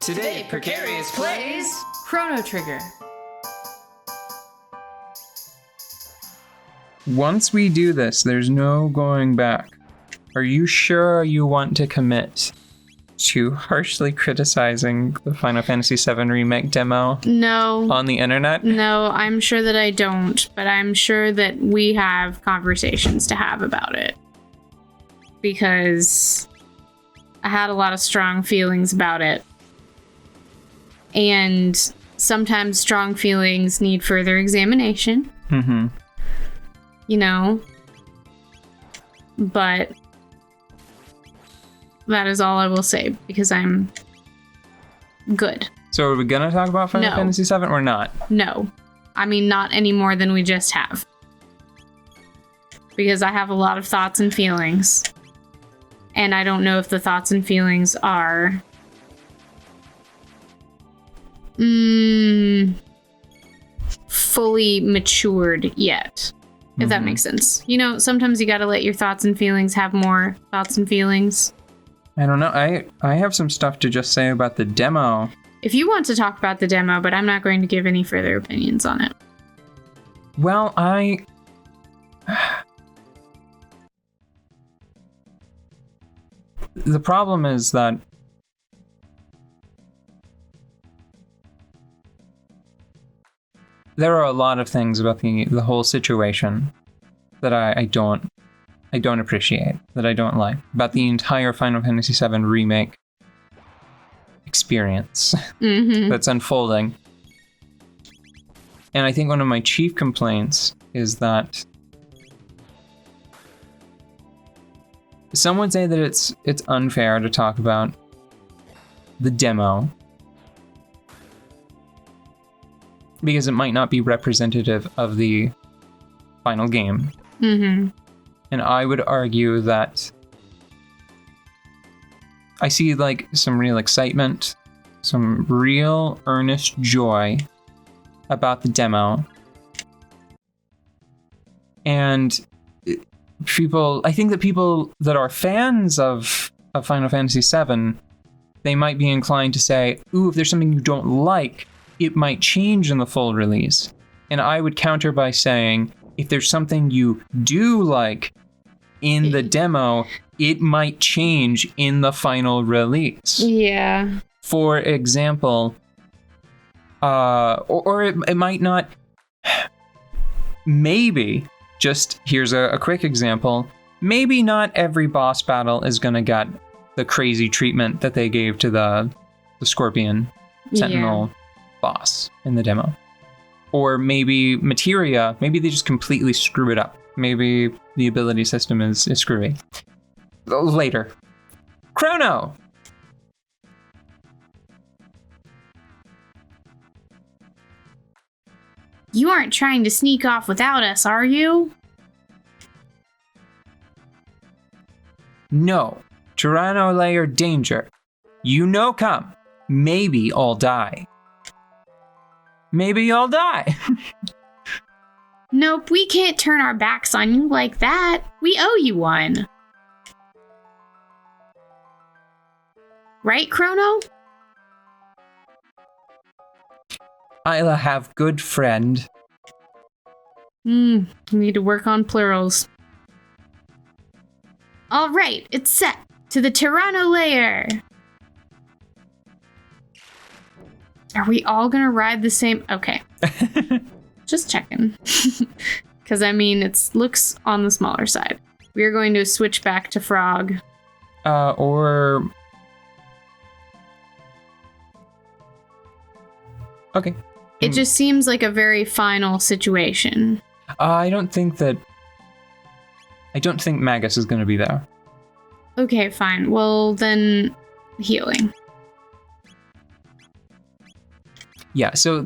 Today, Precarious plays Chrono Trigger. Once we do this, there's no going back. Are you sure you want to commit to harshly criticizing the Final Fantasy VII Remake demo No. on the internet? No, I'm sure that I don't, but I'm sure that we have conversations to have about it. Because I had a lot of strong feelings about it. And sometimes strong feelings need further examination. Mm-hmm. You know? But that is all I will say, because I'm good. So are we going to talk about Final Fantasy VII or not? No. I mean, not any more than we just have. Because I have a lot of thoughts and feelings. And I don't know if the thoughts and feelings are fully matured yet. If that makes sense. You know, sometimes you gotta let your thoughts and feelings have more thoughts and feelings. I don't know. I have some stuff to just say about the demo. If you want to talk about the demo, but I'm not going to give any further opinions on it. Well, the problem is that there are a lot of things about the whole situation that I don't appreciate, that I don't like, about the entire Final Fantasy VII Remake experience that's unfolding. And I think one of my chief complaints is that some would say that it's unfair to talk about the demo because it might not be representative of the final game. And I would argue that I see like some real excitement, some real earnest joy about the demo. And I think that people that are fans of Final Fantasy VII, they might be inclined to say, ooh, if there's something you don't like, it might change in the full release. And I would counter by saying, if there's something you do like in the demo, it might change in the final release. Yeah. For example, or it might not. Maybe, just here's a quick example. Maybe not every boss battle is going to get the crazy treatment that they gave to the Scorpion Sentinel boss in the demo. Or maybe materia, maybe they just completely screw it up. Maybe the ability system is screwy. Later. Chrono! You aren't trying to sneak off without us, are you? No. Chrono layer danger. You know come. Maybe I'll die. Maybe I'll die. Nope, we can't turn our backs on you like that. We owe you one. Right, Chrono? I'll have good friend. We need to work on plurals. All right, it's set to the Tyranno layer. Are we all gonna ride the same? Okay. Just checking. Because, I mean, it looks on the smaller side. We are going to switch back to Frog. Okay. It just seems like a very final situation. I don't think Magus is going to be there. Okay, fine. Well, then healing. Yeah, so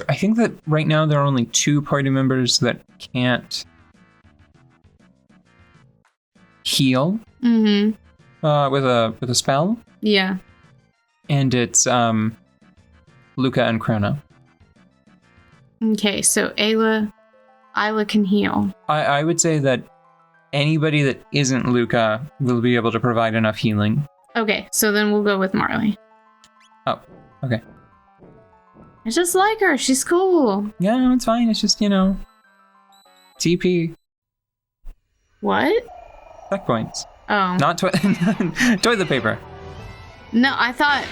I think that right now there are only 2 party members that can't heal with a spell. Yeah. And it's Luca and Chrono. Okay, so Ayla can heal. I would say that anybody that isn't Luca will be able to provide enough healing. Okay, so then we'll go with Marley. Oh, okay. I just like her. She's cool. Yeah, no, it's fine. It's just, TP. What? Checkpoints. Oh. Not toilet paper. No, I thought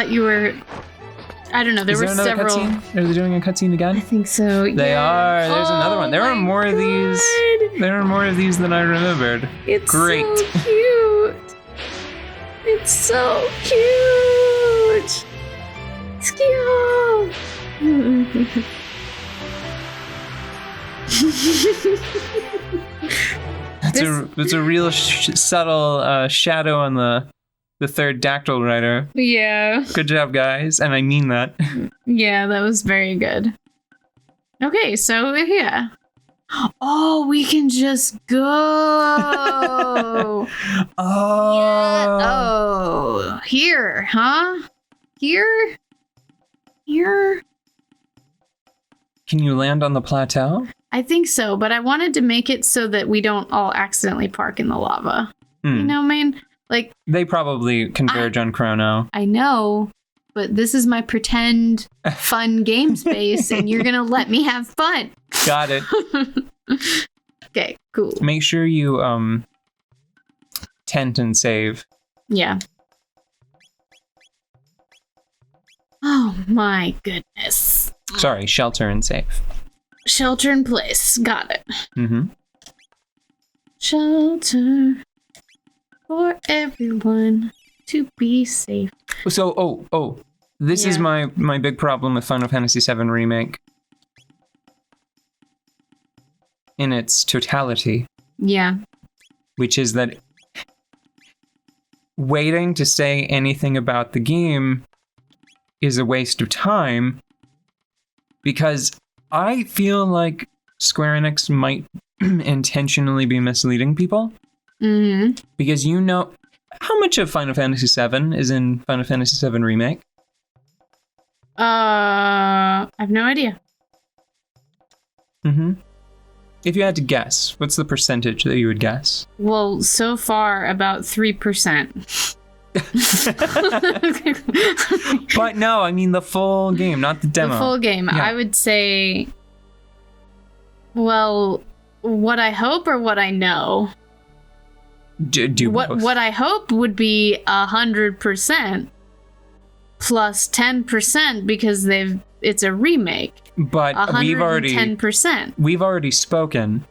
you were... I don't know. There Is were there another several... cutscene? Are they doing a cutscene again? I think so. They are. There's another one. There are my more of these. God. There are more of these than I remembered. It's Great. so cute. It's so cute. It's cute. It's a real subtle shadow on the third Dactyl rider. Yeah. Good job, guys, and I mean that. Yeah, that was very good. Okay, so yeah. Oh, we can just go. Oh. Yeah. Oh, here, huh? Here? Here? Can you land on the plateau? I think so, but I wanted to make it so that we don't all accidentally park in the lava. You know what I mean? Like, they probably converge on Chrono. I know, but this is my pretend fun game space, and you're gonna let me have fun. Got it. Okay, cool. Make sure you tent and save. Yeah. Oh my goodness. Sorry, shelter and save. Shelter in place. Got it. Mm-hmm. Shelter for everyone to be safe. So, this is Yeah. my big problem with Final Fantasy VII Remake. In its totality. Yeah. Which is that waiting to say anything about the game is a waste of time, because I feel like Square Enix might intentionally be misleading people. Mm-hmm. Because how much of Final Fantasy VII is in Final Fantasy VII Remake? I have no idea. Mm-hmm. If you had to guess, what's the percentage that you would guess? Well, so far, about 3%. But no, I mean the full game, not the demo. The full game. Yeah. I would say, well, what I hope or what I know. Do both. What I hope would be 100% plus 10% because it's a remake. But we've already 110%. We've already spoken.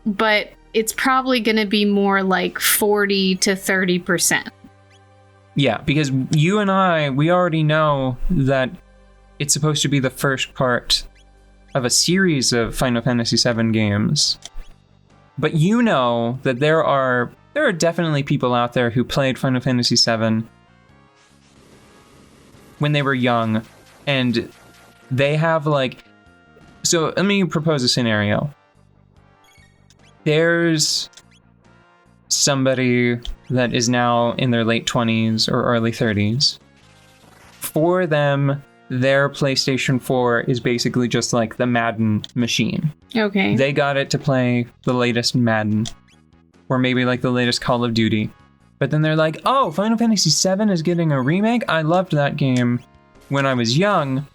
But it's probably going to be more like 40 to 30%. Yeah, because you and we already know that it's supposed to be the first part of a series of Final Fantasy VII games. But you know that there are definitely people out there who played Final Fantasy VII when they were young, and they have so let me propose a scenario. There's somebody that is now in their late 20s or early 30s. For them, their PlayStation 4 is basically just like the Madden machine. Okay. They got it to play the latest Madden, or maybe like the latest Call of Duty. But then they're like, oh, Final Fantasy VII is getting a remake? I loved that game when I was young.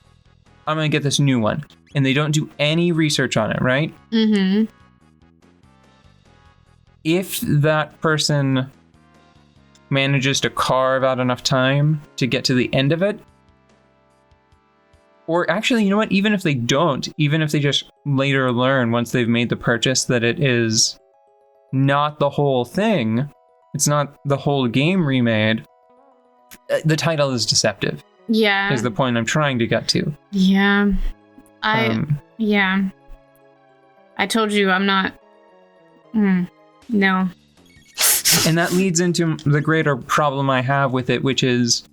I'm gonna get this new one. And they don't do any research on it, right? Mm-hmm. If that person manages to carve out enough time to get to the end of it, or actually, you know what? Even if they don't, even if they just later learn once they've made the purchase that it is not the whole thing, it's not the whole game remade, the title is deceptive. Yeah. Is the point I'm trying to get to. Yeah. Yeah. I told you I'm not... No. And that leads into the greater problem I have with it, which is,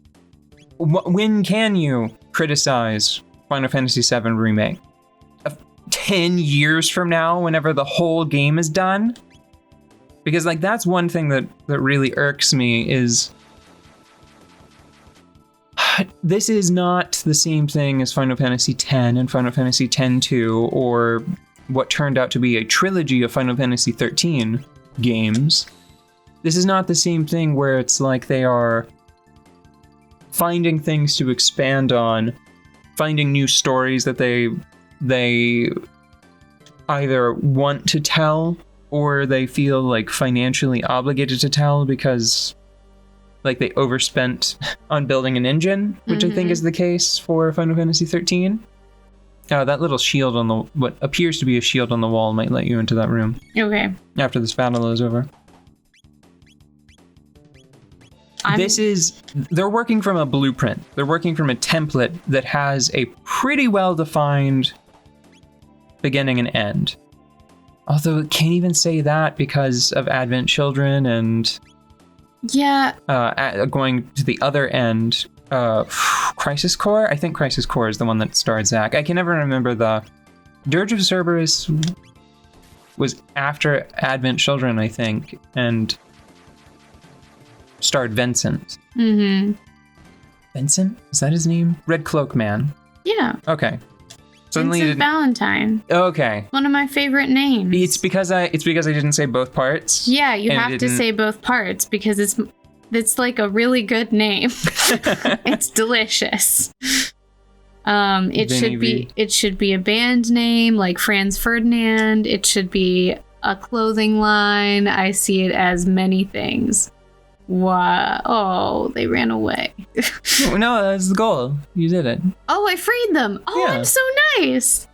when can you criticize Final Fantasy VII Remake? 10 years from now, whenever the whole game is done? Because that's one thing that really irks me is, this is not the same thing as Final Fantasy X and Final Fantasy X-2, or what turned out to be a trilogy of Final Fantasy XIII games. This is not the same thing where it's like they are finding things to expand on, finding new stories that they either want to tell or they feel like financially obligated to tell because like they overspent on building an engine, which I think is the case for Final Fantasy 13. That little shield on the what appears to be a shield on the wall might let you into that room. Okay. After this battle is over. They're working from a blueprint. They're working from a template that has a pretty well-defined beginning and end. Although it can't even say that because of Advent Children and going to the other end, Crisis Core? I think Crisis Core is the one that starred Zack. I can never remember the... Dirge of Cerberus was after Advent Children, I think, and starred Vincent. Mm-hmm. Vincent? Is that his name? Red Cloak Man. Yeah. Okay. Suddenly Vincent Valentine. Okay. One of my favorite names. It's because I didn't say both parts. Yeah, you have to say both parts because it's like a really good name. It's delicious. It should be a band name like Franz Ferdinand. It should be a clothing line. I see it as many things. Wow. Oh, they ran away. No, that's the goal. You did it. Oh, I freed them. Oh, yeah. I'm so nice.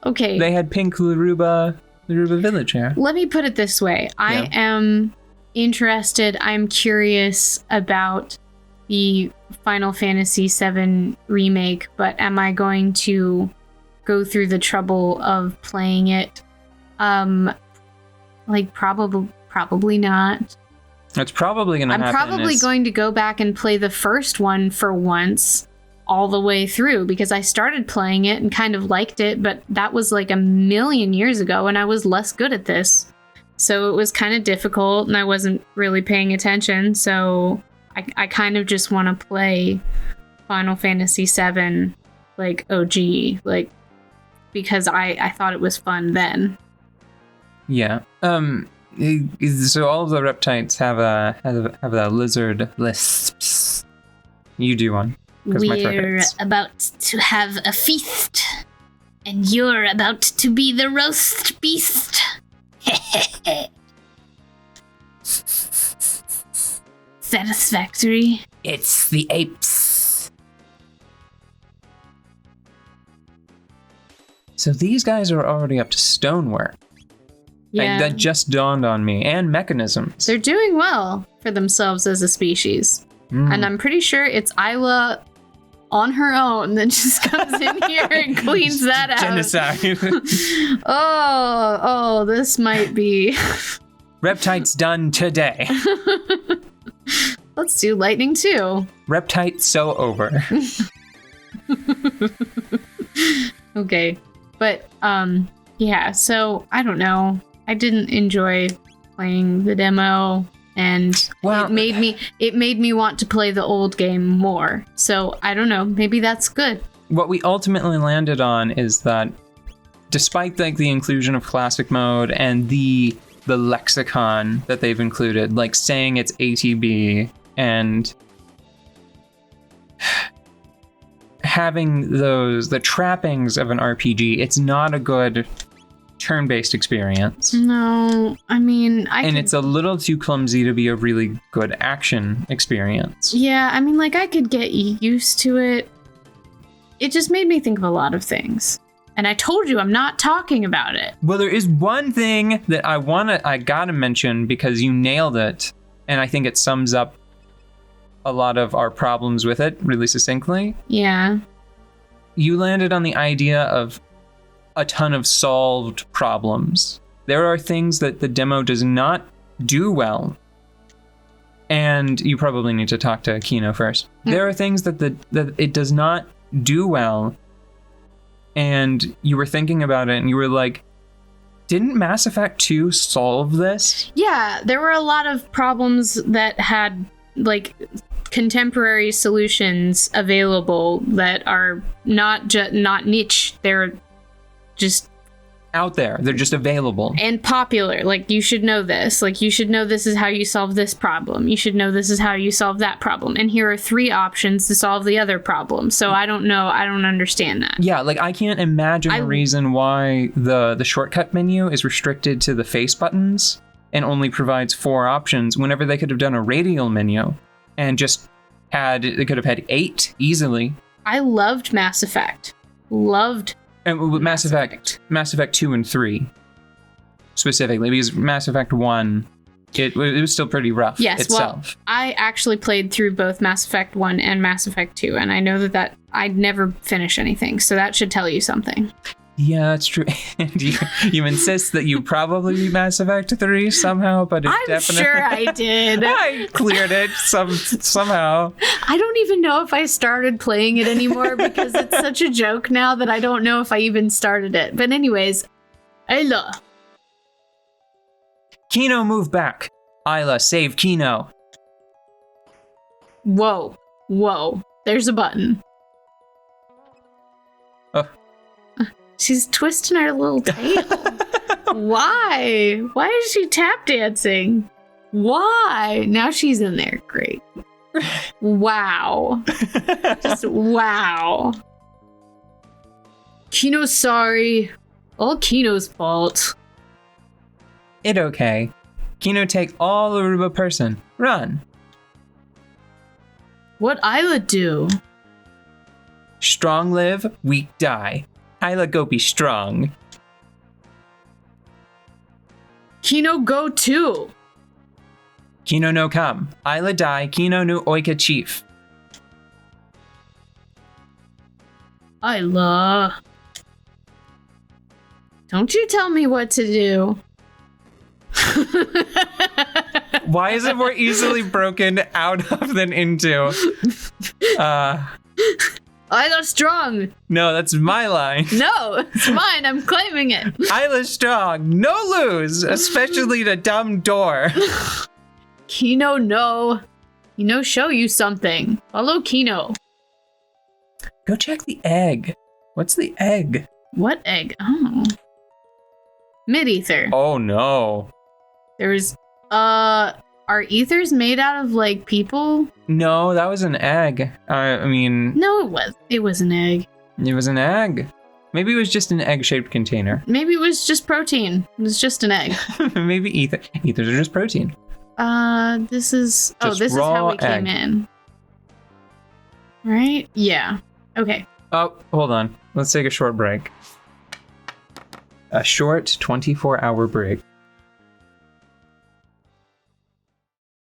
Okay. They had pink Laruba village here. Let me put it this way. I am interested. I'm curious about the Final Fantasy VII remake, but am I going to go through the trouble of playing it? Probably not. It's probably going to happen. I'm probably going to go back and play the first one for once all the way through because I started playing it and kind of liked it, but that was like a million years ago and I was less good at this. So it was kind of difficult and I wasn't really paying attention. So I kind of just want to play Final Fantasy VII like OG, like because I thought it was fun then. Yeah. So all of the reptiles have a lizard lisps. You do one. We're about to have a feast, and you're about to be the roast beast. Satisfactory. It's the apes. So these guys are already up to stonework. Yeah. That just dawned on me. And mechanisms. They're doing well for themselves as a species. And I'm pretty sure it's Isla on her own that just comes in here and cleans that out. Genocide. Oh, this might be... Reptite's done today. Let's do lightning too. Reptite's so over. Okay. But, yeah, so I don't know. I didn't enjoy playing the demo, and it made me want to play the old game more. So I don't know. Maybe that's good. What we ultimately landed on is that, despite like the inclusion of classic mode and the lexicon that they've included, like saying it's ATB and having the trappings of an RPG, it's not a good turn-based experience. No, I mean, it's a little too clumsy to be a really good action experience. Yeah, I mean, like, I could get used to it. It just made me think of a lot of things. And I told you I'm not talking about it. Well, there is one thing that I gotta mention because you nailed it, and I think it sums up a lot of our problems with it really succinctly. Yeah. You landed on the idea of a ton of solved problems. There are things that the demo does not do well. And you probably need to talk to Kino first. There are things that it does not do well. And you were thinking about it and you were like, didn't Mass Effect 2 solve this? Yeah, there were a lot of problems that had like contemporary solutions available that are not niche. They're just out there. They're just available. And popular. Like, you should know this. Like, you should know this is how you solve this problem. You should know this is how you solve that problem. And here are 3 options to solve the other problem. So I don't know. I don't understand that. Yeah, like, I can't imagine a reason why the shortcut menu is restricted to the face buttons and only provides 4 options whenever they could have done a radial menu and just they could have had 8 easily. I loved Mass Effect. Loved And with Mass Effect 2 and 3 specifically, because Mass Effect 1, it was still pretty rough itself. Well, I actually played through both Mass Effect 1 and Mass Effect 2, and I know that I'd never finish anything, so that should tell you something. Yeah, that's true. you insist that you probably beat Mass Effect 3 somehow, but I'm definitely... sure I did. I cleared it somehow. I don't even know if I started playing it anymore because it's such a joke now that I don't know if I even started it. But anyways, Ayla. Kino, move back. Isla, save Kino. Whoa. There's a button. Oh. She's twisting her little tail. Why? Why is she tap dancing? Why? Now she's in there. Great. Wow. Just wow. Kino's sorry. All Kino's fault. It okay. Kino take all Aruba person. Run. What Isla do? Strong live, weak die. Isla go be strong. Kino go too. Kino no come. Isla die. Kino no oika chief. Isla. Don't you tell me what to do. Why is it more easily broken out of than into? Isla strong. No, that's my line. No, it's mine. I'm claiming it. Isla strong. No lose, especially the dumb door. Kino, no. Kino, show you something. Follow Kino. Go check the egg. What's the egg? What egg? Oh. Mid-ether. Oh no. There's, are ethers made out of, like, people? No, that was an egg. I mean... No, it was an egg. It was an egg. Maybe it was just an egg-shaped container. Maybe it was just protein. It was just an egg. Maybe ethers are just protein. This is... Just this is how we raw came in. Right? Yeah. Okay. Oh, hold on. Let's take a short break. A short 24-hour break.